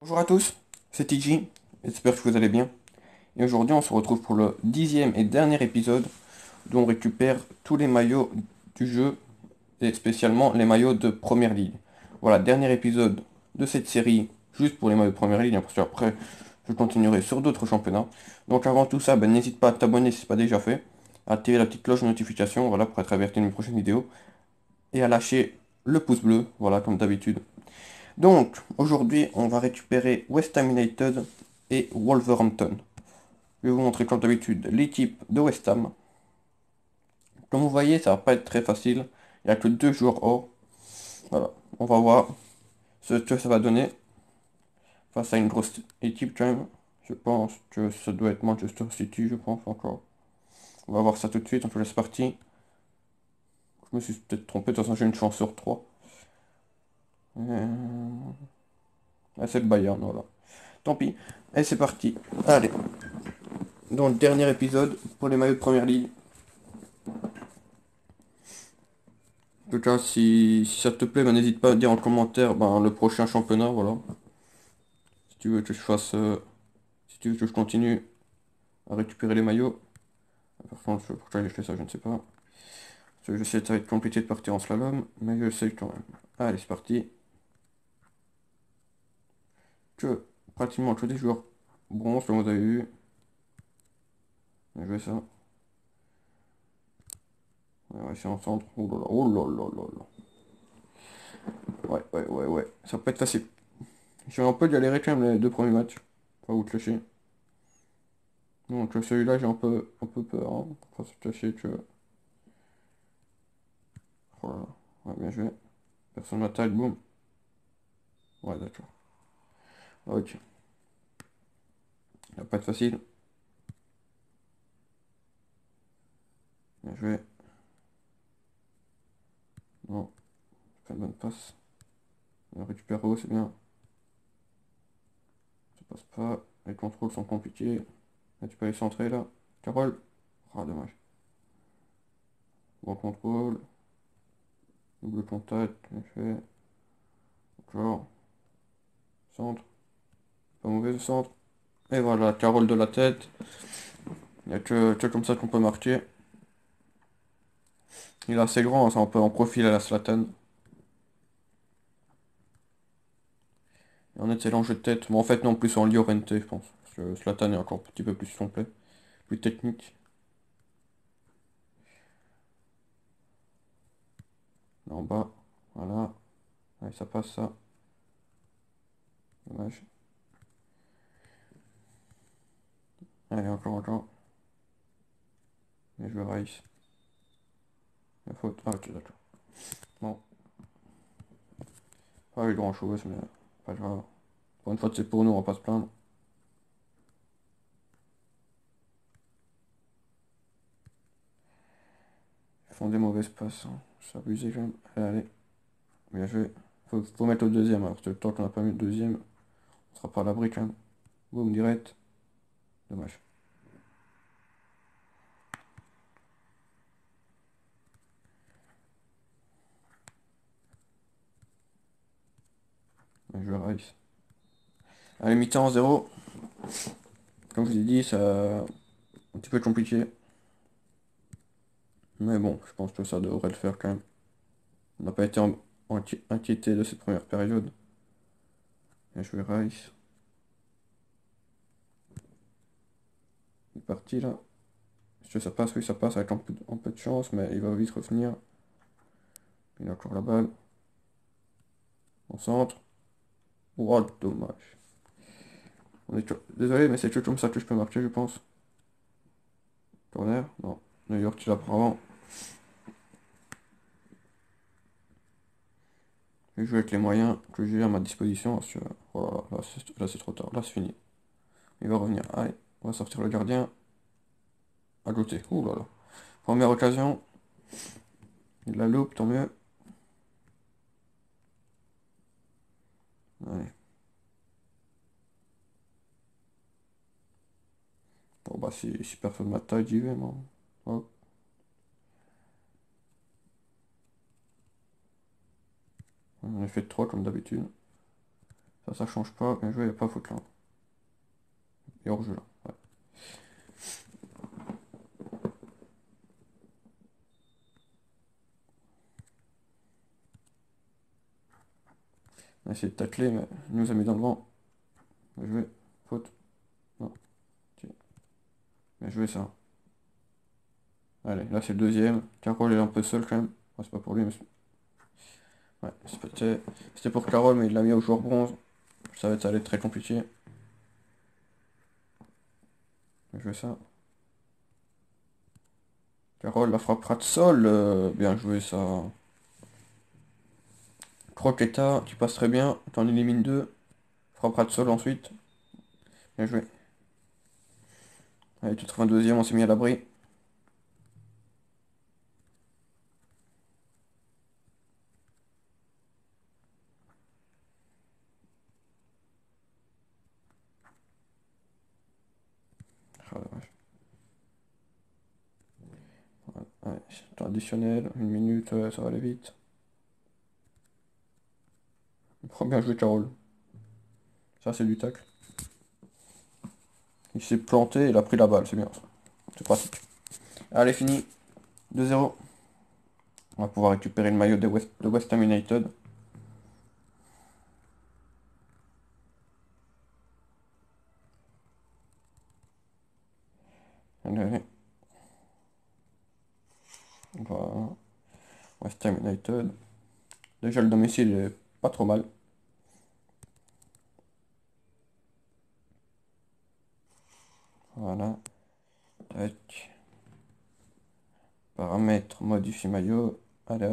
Bonjour à tous, c'est TG, j'espère que vous allez bien. Et aujourd'hui on se retrouve pour le 10e et dernier épisode où on récupère tous les maillots du jeu et spécialement les maillots de Première Ligue. Voilà, dernier épisode de cette série juste pour les maillots de Première Ligue, hein, parce qu'après je continuerai sur d'autres championnats. Donc avant tout ça, n'hésite pas à t'abonner si ce n'est pas déjà fait, à activer la petite cloche de notification, voilà, pour être averti de mes prochaines vidéos, et à lâcher le pouce bleu, voilà, comme d'habitude. Donc, aujourd'hui, on va récupérer West Ham United et Wolverhampton. Je vais vous montrer comme d'habitude l'équipe de West Ham. Comme vous voyez, ça va pas être très facile. Il n'y a que deux joueurs hors. Voilà, on va voir ce que ça va donner face à une grosse équipe quand même. Je pense que ça doit être Manchester City, je pense encore. On va voir ça tout de suite, on te laisse partir. Je me suis peut-être trompé, de toute façon j'ai une chance sur 3. Ah, c'est le Bayern, voilà. Tant pis. Et c'est parti. Allez. Dans le dernier épisode, pour les maillots de Première Ligue. En tout cas, si ça te plaît, n'hésite pas à dire en commentaire le prochain championnat, voilà. Si tu veux que je fasse, si tu veux que je continue à récupérer les maillots. Par contre, pourquoi j'ai fait ça, je ne sais pas. Parce que je sais que ça va être compliqué de partir en slalom, mais je sais quand même. Allez, c'est parti. Que pratiquement tous des joueurs bronze, comme vous avez vu. Je vais ça. On va essayer en centre. Oh là là, oh là là là là. Ouais, ouais, ouais, ouais. Ça peut être facile. J'ai un peu galéré quand même les deux premiers matchs. Pas vous te cacher. Donc celui-là, j'ai un peu peur. Hein. Faut se cacher que. Oh là là. Ouais, bien joué. Personne m'attaque, boum. Ouais, d'accord. Ok. Ça va pas être facile. Bien joué. Non, pas une bonne passe. On récupère haut, c'est bien. Ça passe pas. Les contrôles sont compliqués. Là, tu peux aller centrer là. Carole. Ah, dommage. Bon contrôle. Double contact. Bien fait. Encore. Centre. Pas mauvais le centre. Et voilà, Carole de la tête. Il n'y a que comme ça qu'on peut marquer. Il est assez grand, hein, ça on peut en profil à la Zlatan. Et en excellent jeu de tête. Mais en fait, non, plus en Llorente, je pense. Parce que Zlatan est encore un petit peu plus complet. Plus technique. Là en bas. Voilà. Allez, ça passe ça. Dommage. Allez, encore, encore. Et je vais Rice. La faute. Ah, ok, d'accord. Bon. Pas eu grand chose, mais pas grave. Pour une fois, c'est pour nous, on va pas se plaindre. Ils font des mauvaises passes. Hein. C'est abusé quand même. Allez, allez. Bien joué. Faut mettre au deuxième, alors que tant qu'on n'a pas mis le deuxième, on sera pas à l'abri quand même. Boum, direct. Dommage. Bien joué, Rice. Allez, mi-temps 0. Comme je vous ai dit, ça un petit peu compliqué. Mais bon, je pense que ça devrait le faire quand même. On n'a pas été inquiété de cette première période. Bien joué, Rice. Il est parti là. Est-ce que ça passe? Oui, ça passe avec un peu de chance, mais il va vite revenir. Il a encore la balle. On centre. Oh, dommage. Désolé, mais c'est que comme ça que je peux marquer, je pense. Corner? Non. New York, tu la prends avant. Je vais jouer avec les moyens que j'ai à ma disposition. Parce que, oh là, c'est trop tard. Là, c'est fini. Il va revenir. Allez, on va sortir le gardien. À côté. Ouh là là. Première occasion. Il la loupe, tant mieux. Allez. Bon, bah, si personne m'attaque, j'y vais, moi. Hop. On a fait 3 comme d'habitude. Ça change pas. Bien joué, il n'y a pas faute là. Et hors-jeu là. Ouais. On a essayé de tacler, mais il nous a mis dans le vent. Bien joué. Faute. Non. Ok. Bien joué ça. Allez, là c'est le deuxième. Carole est un peu seul quand même. Ouais, c'est pas pour lui, mais ouais, c'était pour Carole, mais il l'a mis au joueur bronze. Ça allait être très compliqué. Bien joué ça. Carole la frappera de sol. Bien joué ça. Croqueta, tu passes très bien. T'en élimines deux. Frappera de sol ensuite. Bien joué. Allez, tu trouves un deuxième, on s'est mis à l'abri. Ah, la vache. Ouais, temps additionnel, une minute, ça va aller vite. Oh, bien joué, Carole. Ça, c'est du tacle. Il s'est planté, il a pris la balle, c'est bien ça. C'est pratique. Allez, fini. 2-0. On va pouvoir récupérer le maillot de West Ham United. Allez, allez. Voilà. West Ham United. Déjà, le domicile est pas trop mal. Voilà. Tac. Paramètres, modifier maillot. Allez,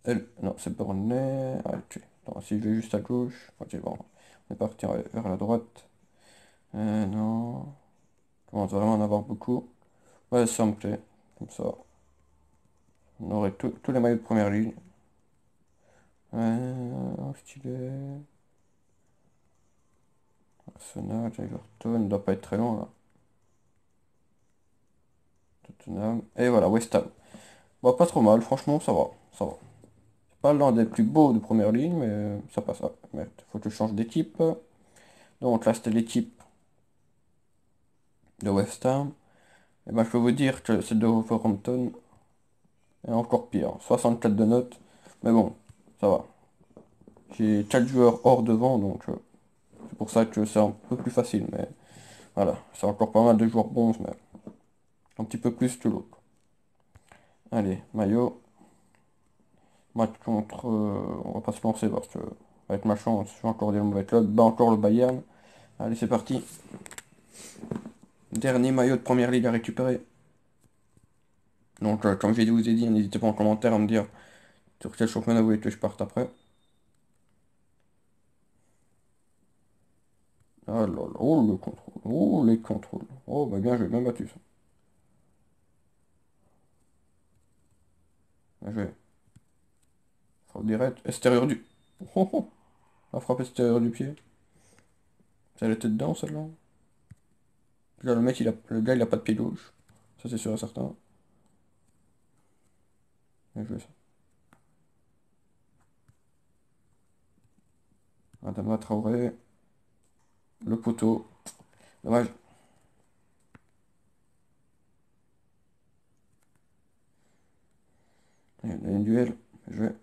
allez. Non, c'est Burnley. Allez, attends, si je vais juste à gauche. Ok, bon. On est parti vers la droite. Non. On commence vraiment à en avoir beaucoup. Ouais, ça me plaît. Comme ça. On aurait tous les maillots de première ligne. Stylé. Arsenal, Everton. Il doit pas être très loin là. Tottenham. Et voilà, West Ham. Bon, pas trop mal, franchement, ça va. Ça va. C'est pas l'un des plus beaux de première ligne, mais ça passe. Ah, merde, faut que je change d'équipe. Donc là, c'était l'équipe de West Ham. Et ben, je peux vous dire que celle de Wolverhampton est encore pire. 64 de notes. Mais bon, ça va. J'ai 4 joueurs hors devant, donc c'est pour ça que c'est un peu plus facile. Mais voilà, c'est encore pas mal de joueurs bronze, mais un petit peu plus que l'autre. Allez, maillot. Match contre. On va pas se lancer parce que, avec ma chance, je vais encore dire le mauvais club. Bah, encore le Bayern. Allez, c'est parti. Dernier maillot de première ligue à récupérer. Donc, comme je vous ai dit, n'hésitez pas en commentaire à me dire sur quel championnat vous voulez que je parte après. Ah là là, oh le contrôle, oh les contrôles. Oh bah bien joué, bien battu ça. Bien joué. Frappe directe, extérieur du. Oh, oh. La frappe extérieure du pied. Ça elle était dedans celle-là. Là le mec le gars il a pas de pied gauche. Ça c'est sûr et certain. Bien joué ça. Adama Traoré. Le poteau. Dommage. Il y a un duel. Bien joué.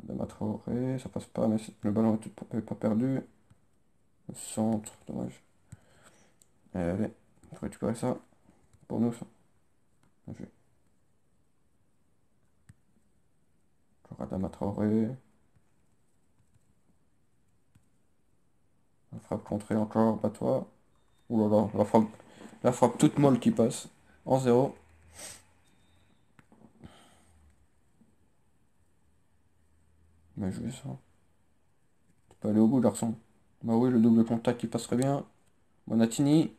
Adama Traoré, ça passe pas, mais le ballon est pas perdu. Le centre, dommage. Allez, allez, faut récupérer ça. Pour nous ça. Bien joué. Encore Adama Traoré. La frappe contrée encore, pas toi. Ouh là là, la frappe toute molle qui passe. En zéro. Bien joué ça. Tu peux aller au bout, garçon. Bah oui, le double contact qui passerait bien. Bonatini.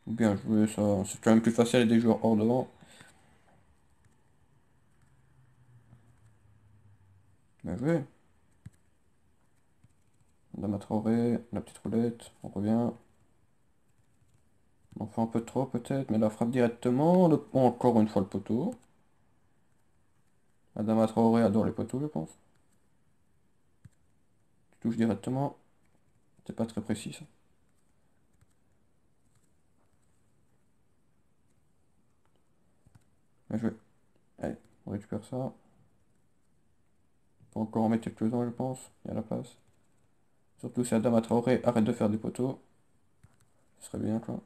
Bien joué ça. C'est quand même plus facile avec des joueurs hors devant. Bien joué. Dama Traoré, la petite roulette. On revient. On fait un peu trop peut-être, mais la frappe directement. Encore une fois le poteau. Adama Traoré adore les poteaux, je pense. Tu touches directement. C'est pas très précis ça. Bien joué. Allez, on récupère ça. On peut encore en mettre quelques-uns, je pense. Il y a la place. Surtout si Adama Traoré arrête de faire des poteaux. Ce serait bien, quoi.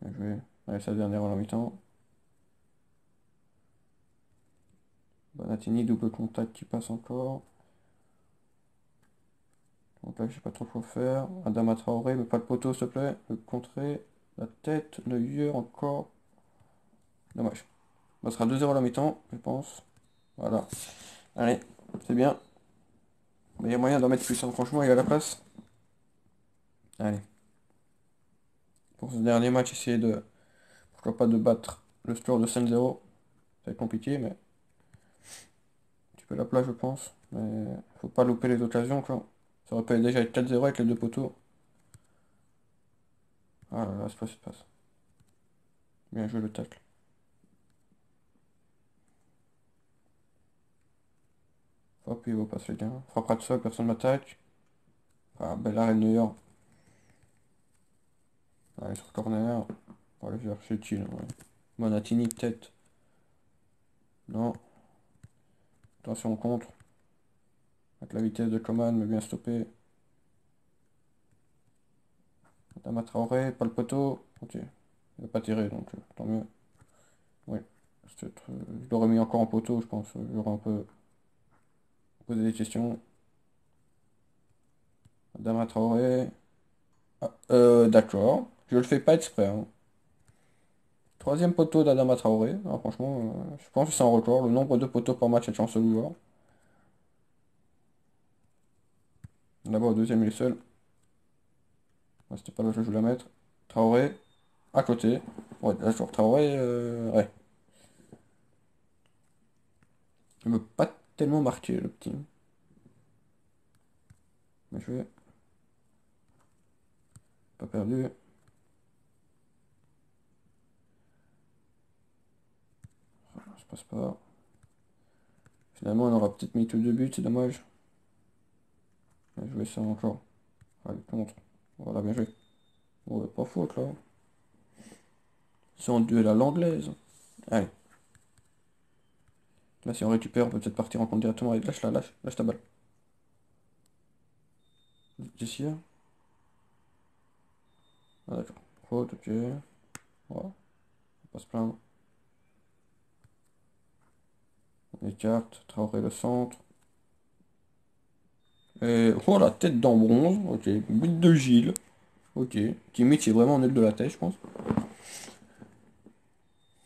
Bien joué. Allez, sa dernière en la mi-temps. Bonatini, double contact qui passe encore. Donc là, je sais pas trop quoi faire. Adama Traoré, mais pas le poteau, s'il te plaît. Le contrer. La tête, Neuer encore. Dommage. Ça sera 2-0 à la mi-temps, je pense. Voilà. Allez, c'est bien. Mais il y a moyen d'en mettre plus, hein. Franchement, il y a la place. Allez. Pour ce dernier match, essayer de, pourquoi pas, de battre le score de 5-0. Ça va être compliqué, mais tu peux la place, je pense. Mais faut pas louper les occasions, quoi. Ça aurait pu déjà être 4-0 avec les deux poteaux. Ah là là, c'est pas, c'est passe. Bien joué le tacle. Hop, il va passer les gars. Frappera de sol, personne m'attaque. Ah, belle arrêt de New York. Allez, sur corner. On va le chercher utile. Ouais. Bonatini, peut-être. Non. Attention au contre. Avec la vitesse de Coman, mais bien stoppé. Adama Traoré, pas le poteau. Ok. Il va pas tirer, donc tant mieux. Oui. Je l'aurais mis encore en poteau, je pense. J'aurais un peu posé des questions. Adama Traoré. Ah, d'accord. Je le fais pas exprès, hein. Troisième poteau d'Adama Traoré. Ah, franchement, je pense que c'est un record. Le nombre de poteaux par match est un seul joueur. D'abord, au deuxième, il est seul. Ouais, c'était pas là que je voulais la mettre. Traoré, à côté. Ouais, d'accord. Traoré, ouais. Il ne veut pas tellement marquer, le petit. Mais je vais. Pas perdu. Ça passe pas. Finalement, on aura peut-être mis tous deux buts, c'est dommage. Bien joué ça encore. Allez, contre. Voilà, bien joué. Ouais, pas faute là. C'est en duel à l'anglaise. Allez. Là, si on récupère, on peut peut-être partir en compte directement. Allez, lâche la, lâche ta balle. Ici. Ah, d'accord. Faute, ok. Voilà. On passe plein. On écarte. Traoré le centre. Et oh la tête dans bronze. Ok. But de Gilles. Ok. Kimmich est vraiment nul de la tête, je pense.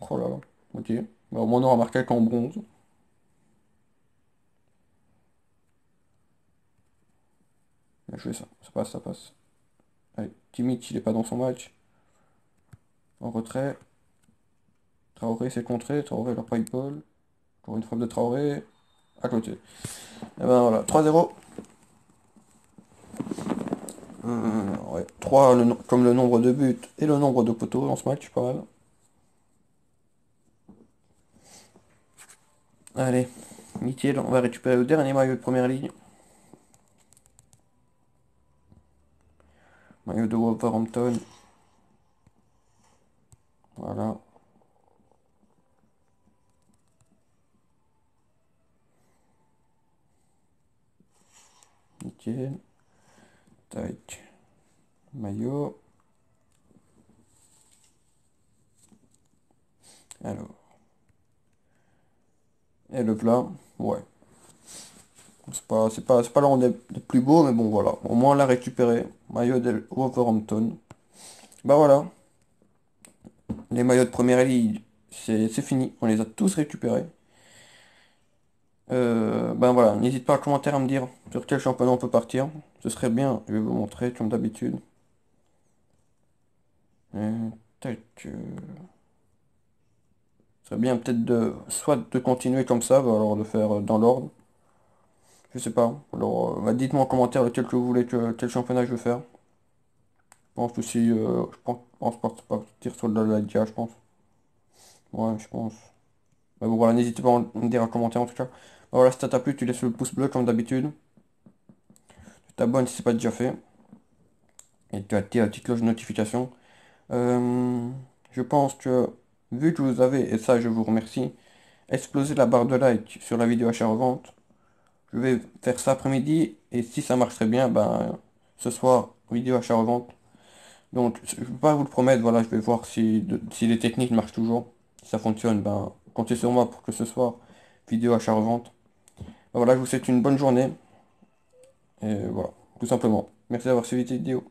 Oh là là. Ok. Bah, au moins on aura marqué qu'en bronze. Bien joué ça. Ça passe, ça passe. Allez. Kimmich, il est pas dans son match. En retrait. Traoré s'est contré. Traoré leur pas ball. Pour une frappe de Traoré. À côté. Et ben voilà. 3-0. Ouais. 3 comme le nombre de buts et le nombre de poteaux dans ce match, pas mal. Allez, nickel, on va récupérer le dernier maillot de première ligne. Maillot de Wolverhampton. Voilà. Nickel. Tac. Maillot. Alors. Et le plat. Ouais. C'est pas l'un des plus beaux, mais bon voilà. Au moins on l'a récupéré. Maillot de Wolverhampton. Bah voilà. Les maillots de première ligne, c'est fini. On les a tous récupérés. Ben voilà, n'hésite pas à commenter à me dire sur quel championnat on peut partir. Ce serait bien, je vais vous montrer comme d'habitude. Tac, ce serait bien peut-être de soit de continuer comme ça, ou alors de faire dans l'ordre. Je sais pas. Alors, dites-moi en commentaire lequel que vous voulez que quel championnat je veux faire. Je pense aussi, je pense partir sur de la Liga, je pense. Ouais, je pense. Mais bon, voilà, n'hésitez pas à me dire en commentaire en tout cas. Voilà, si ça t'a plu, tu laisses le pouce bleu comme d'habitude. Tu t'abonnes si c'est pas déjà fait. Et tu actives la petite cloche de notification. Euh, je pense que, vu que vous avez, et ça je vous remercie, explosé la barre de like sur la vidéo achat-revente, je vais faire ça après-midi. Et si ça marche très bien, ben, ce soir, vidéo achat-revente. Donc, je ne peux pas vous le promettre, voilà, je vais voir si les techniques marchent toujours. Si ça fonctionne, ben, comptez sur moi pour que ce soir, vidéo achat-revente. Ben voilà, je vous souhaite une bonne journée. Et voilà, tout simplement. Merci d'avoir suivi cette vidéo.